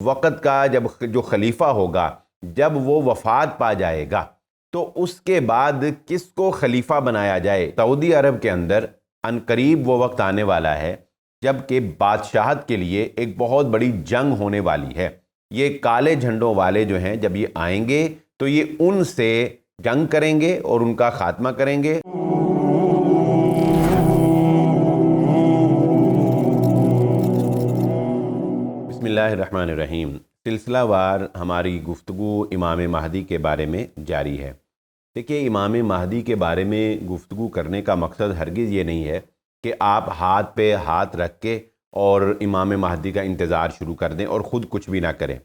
وقت کا جب جو خلیفہ ہوگا جب وہ وفات پا جائے گا تو اس کے بعد کس کو خلیفہ بنایا جائے۔ سعودی عرب کے اندر عنقریب وہ وقت آنے والا ہے جب کہ بادشاہت کے لیے ایک بہت بڑی جنگ ہونے والی ہے۔ یہ کالے جھنڈوں والے جو ہیں جب یہ آئیں گے تو یہ ان سے جنگ کریں گے اور ان کا خاتمہ کریں گے۔ بسم اللہ الرحمن الرحیم۔ سلسلہ وار ہماری گفتگو امام مہدی کے بارے میں جاری ہے۔ دیکھیے، امام مہدی کے بارے میں گفتگو کرنے کا مقصد ہرگز یہ نہیں ہے کہ آپ ہاتھ پہ ہاتھ رکھ کے اور امام مہدی کا انتظار شروع کر دیں اور خود کچھ بھی نہ کریں۔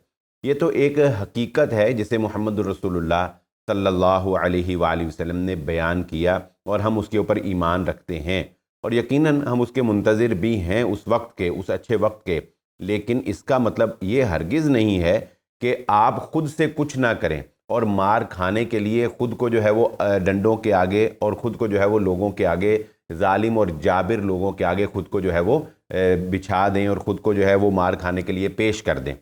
یہ تو ایک حقیقت ہے جسے محمد رسول اللہ صلی اللہ علیہ وآلہ وسلم نے بیان کیا اور ہم اس کے اوپر ایمان رکھتے ہیں، اور یقیناً ہم اس کے منتظر بھی ہیں اس وقت کے، اس اچھے وقت کے۔ لیکن اس کا مطلب یہ ہرگز نہیں ہے کہ آپ خود سے کچھ نہ کریں اور مار کھانے کے لیے خود کو جو ہے وہ ڈنڈوں کے آگے اور خود کو جو ہے وہ لوگوں کے آگے، ظالم اور جابر لوگوں کے آگے خود کو جو ہے وہ بچھا دیں اور خود کو جو ہے وہ مار کھانے کے لیے پیش کر دیں۔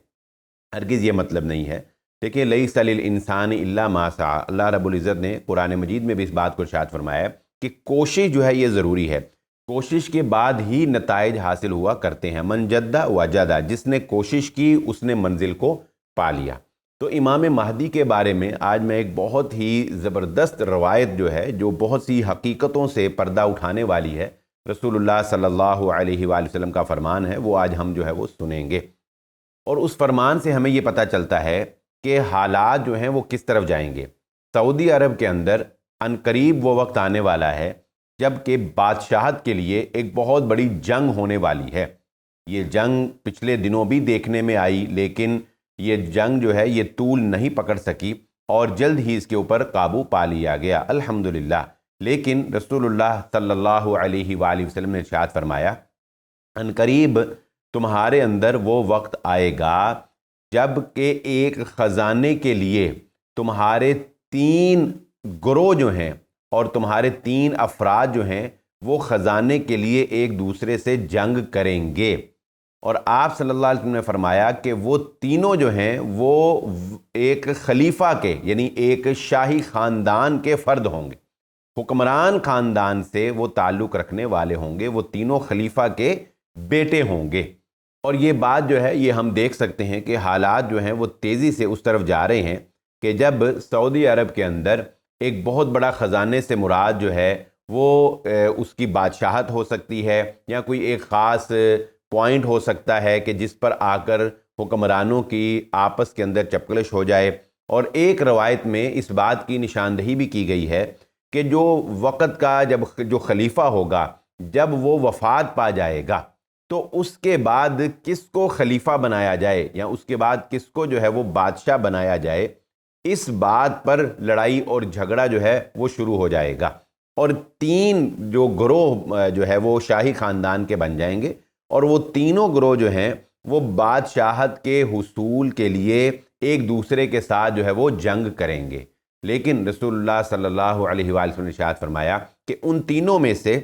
ہرگز یہ مطلب نہیں ہے۔ دیکھیں، لیس للانسان الا ما سعی، اللہ رب العزت نے قرآن مجید میں بھی اس بات کو ارشاد فرمایا ہے کہ کوشش جو ہے یہ ضروری ہے، کوشش کے بعد ہی نتائج حاصل ہوا کرتے ہیں۔ من جدہ وجدہ، جس نے کوشش کی اس نے منزل کو پا لیا۔ تو امام مہدی کے بارے میں آج میں ایک بہت ہی زبردست روایت جو ہے، جو بہت سی حقیقتوں سے پردہ اٹھانے والی ہے، رسول اللہ صلی اللہ علیہ وآلہ وسلم کا فرمان ہے، وہ آج ہم جو ہے وہ سنیں گے۔ اور اس فرمان سے ہمیں یہ پتہ چلتا ہے کہ حالات جو ہیں وہ کس طرف جائیں گے۔ سعودی عرب کے اندر عنقریب وہ وقت آنے والا ہے جب کہ بادشاہت کے لیے ایک بہت بڑی جنگ ہونے والی ہے۔ یہ جنگ پچھلے دنوں بھی دیکھنے میں آئی، لیکن یہ جنگ جو ہے یہ طول نہیں پکڑ سکی اور جلد ہی اس کے اوپر قابو پا لیا گیا، الحمدللہ۔ لیکن رسول اللہ صلی اللہ علیہ وآلہ وسلم نے ارشاد فرمایا، عنقریب تمہارے اندر وہ وقت آئے گا جب کہ ایک خزانے کے لیے تمہارے 3 گروہ جو ہیں اور تمہارے 3 افراد جو ہیں وہ خزانے کے لیے ایک دوسرے سے جنگ کریں گے۔ اور آپ صلی اللہ علیہ وسلم نے فرمایا کہ وہ تینوں جو ہیں وہ ایک خلیفہ کے، یعنی ایک شاہی خاندان کے فرد ہوں گے، حکمران خاندان سے وہ تعلق رکھنے والے ہوں گے، وہ تینوں خلیفہ کے بیٹے ہوں گے۔ اور یہ بات جو ہے یہ ہم دیکھ سکتے ہیں کہ حالات جو ہیں وہ تیزی سے اس طرف جا رہے ہیں کہ جب سعودی عرب کے اندر ایک بہت بڑا خزانے سے مراد جو ہے وہ اس کی بادشاہت ہو سکتی ہے، یا کوئی ایک خاص پوائنٹ ہو سکتا ہے کہ جس پر آ کر حکمرانوں کی آپس کے اندر چپکلش ہو جائے۔ اور ایک روایت میں اس بات کی نشاندہی بھی کی گئی ہے کہ جو وقت کا جب جو خلیفہ ہوگا جب وہ وفات پا جائے گا تو اس کے بعد کس کو خلیفہ بنایا جائے یا اس کے بعد کس کو جو ہے وہ بادشاہ بنایا جائے، اس بات پر لڑائی اور جھگڑا جو ہے وہ شروع ہو جائے گا، اور 3 جو گروہ جو ہے وہ شاہی خاندان کے بن جائیں گے، اور وہ تینوں گروہ جو ہیں وہ بادشاہت کے حصول کے لیے ایک دوسرے کے ساتھ جو ہے وہ جنگ کریں گے۔ لیکن رسول اللہ صلی اللہ علیہ وآلہ وسلم نے ارشاد فرمایا کہ ان تینوں میں سے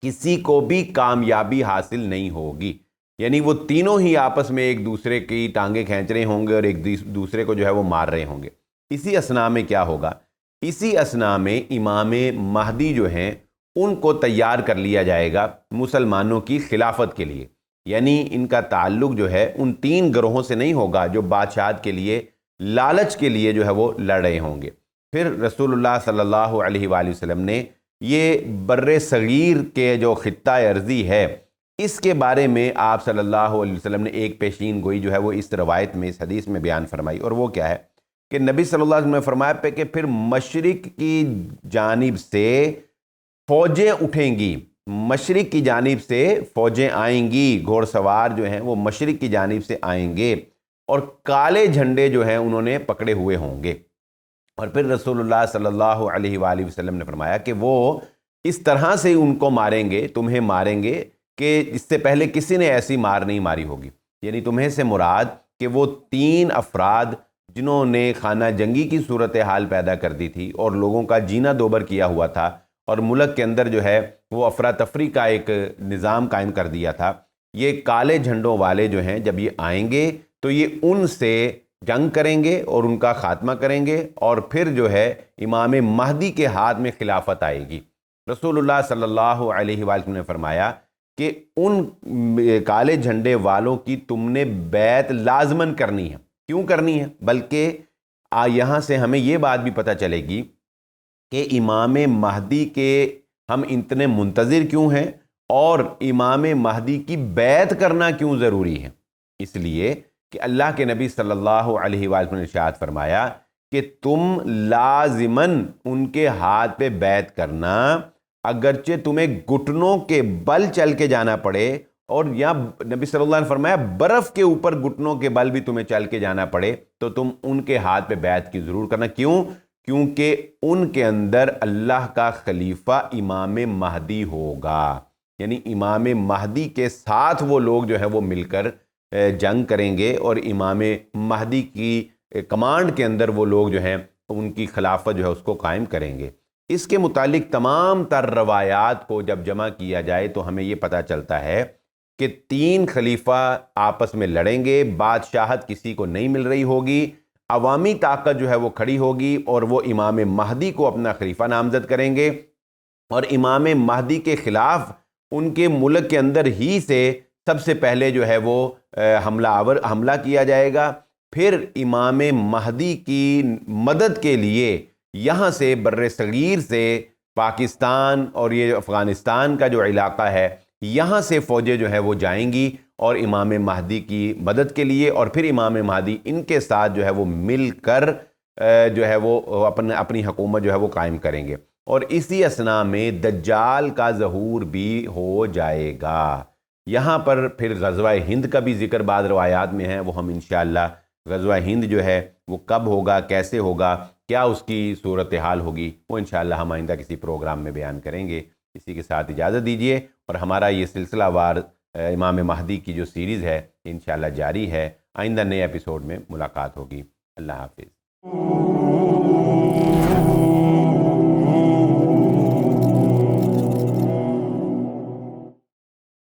کسی کو بھی کامیابی حاصل نہیں ہوگی، یعنی وہ تینوں ہی آپس میں ایک دوسرے کی ٹانگیں کھینچ رہے ہوں گے اور ایک دوسرے کو جو ہے وہ مار رہے ہوں گے۔ اسی اثناء میں کیا ہوگا؟ اسی اثناء میں امام مہدی جو ہیں ان کو تیار کر لیا جائے گا مسلمانوں کی خلافت کے لیے، یعنی ان کا تعلق جو ہے ان 3 گروہوں سے نہیں ہوگا جو بادشاہت کے لیے لالچ کے لیے جو ہے وہ لڑ رہے ہوں گے۔ پھر رسول اللہ صلی اللہ علیہ وآلہ وسلم نے یہ بر صغیر کے جو خطہ ارضی ہے اس کے بارے میں آپ صلی اللہ علیہ وسلم نے ایک پیشین گوئی جو ہے وہ اس روایت میں، اس حدیث میں بیان فرمائی، اور وہ کیا ہے کہ نبی صلی اللہ علیہ وسلم نے فرمایا کہ پھر مشرق کی جانب سے فوجیں اٹھیں گی، مشرق کی جانب سے فوجیں آئیں گی، گھوڑ سوار جو ہیں وہ مشرق کی جانب سے آئیں گے اور کالے جھنڈے جو ہیں انہوں نے پکڑے ہوئے ہوں گے۔ اور پھر رسول اللہ صلی اللہ علیہ وآلہ وسلم نے فرمایا کہ وہ اس طرح سے ان کو ماریں گے، تمہیں ماریں گے کہ اس سے پہلے کسی نے ایسی مار نہیں ماری ہوگی، یعنی تمہیں سے مراد کہ وہ 3 افراد جنہوں نے خانہ جنگی کی صورتحال پیدا کر دی تھی اور لوگوں کا جینا دوبر کیا ہوا تھا اور ملک کے اندر جو ہے وہ افراتفری کا ایک نظام قائم کر دیا تھا، یہ کالے جھنڈوں والے جو ہیں جب یہ آئیں گے تو یہ ان سے جنگ کریں گے اور ان کا خاتمہ کریں گے، اور پھر جو ہے امام مہدی کے ہاتھ میں خلافت آئے گی۔ رسول اللہ صلی اللہ علیہ وسلم نے فرمایا کہ ان کالے جھنڈے والوں کی تم نے بیعت لازماً کرنی ہے۔ کیوں کرنی ہے؟ بلکہ یہاں سے ہمیں یہ بات بھی پتہ چلے گی کہ امام مہدی کے ہم اتنے منتظر کیوں ہیں، اور امام مہدی کی بیعت کرنا کیوں ضروری ہے۔ اس لیے کہ اللہ کے نبی صلی اللہ علیہ وسلم نے ارشاد فرمایا کہ تم لازماً ان کے ہاتھ پہ بیعت کرنا، اگرچہ تمہیں گھٹنوں کے بل چل کے جانا پڑے، اور یا نبی صلی اللہ علیہ وسلم نے فرمایا برف کے اوپر گھٹنوں کے بل بھی تمہیں چل کے جانا پڑے، تو تم ان کے ہاتھ پہ بیعت کی ضرور کرنا۔ کیوں؟ کیونکہ ان کے اندر اللہ کا خلیفہ امام مہدی ہوگا، یعنی امام مہدی کے ساتھ وہ لوگ جو ہے وہ مل کر جنگ کریں گے، اور امام مہدی کی کمانڈ کے اندر وہ لوگ جو ہیں ان کی خلافت جو ہے اس کو قائم کریں گے۔ اس کے متعلق تمام تر روایات کو جب جمع کیا جائے تو ہمیں یہ پتہ چلتا ہے کہ 3 خلیفہ آپس میں لڑیں گے، بادشاہت کسی کو نہیں مل رہی ہوگی، عوامی طاقت جو ہے وہ کھڑی ہوگی، اور وہ امام مہدی کو اپنا خلیفہ نامزد کریں گے، اور امام مہدی کے خلاف ان کے ملک کے اندر ہی سے سب سے پہلے جو ہے وہ حملہ کیا جائے گا۔ پھر امام مہدی کی مدد کے لیے یہاں سے بر صغیر سے پاکستان اور یہ افغانستان کا جو علاقہ ہے یہاں سے فوجیں جو ہے وہ جائیں گی اور امام مہدی کی مدد کے لیے، اور پھر امام مہدی ان کے ساتھ جو ہے وہ مل کر جو ہے وہ اپنی حکومت جو ہے وہ قائم کریں گے، اور اسی اثناء میں دجال کا ظہور بھی ہو جائے گا۔ یہاں پر پھر غزوہ ہند کا بھی ذکر بعض روایات میں ہے، وہ ہم انشاءاللہ غزوہ ہند جو ہے وہ کب ہوگا، کیسے ہوگا، کیا اس کی صورتحال ہوگی، وہ انشاءاللہ ہم آئندہ کسی پروگرام میں بیان کریں گے۔ اسی کے ساتھ اجازت دیجیے، اور ہمارا یہ سلسلہ وار امام مہدی کی جو سیریز ہے انشاءاللہ جاری ہے۔ آئندہ نئے ایپیسوڈ میں ملاقات ہوگی۔ اللہ حافظ۔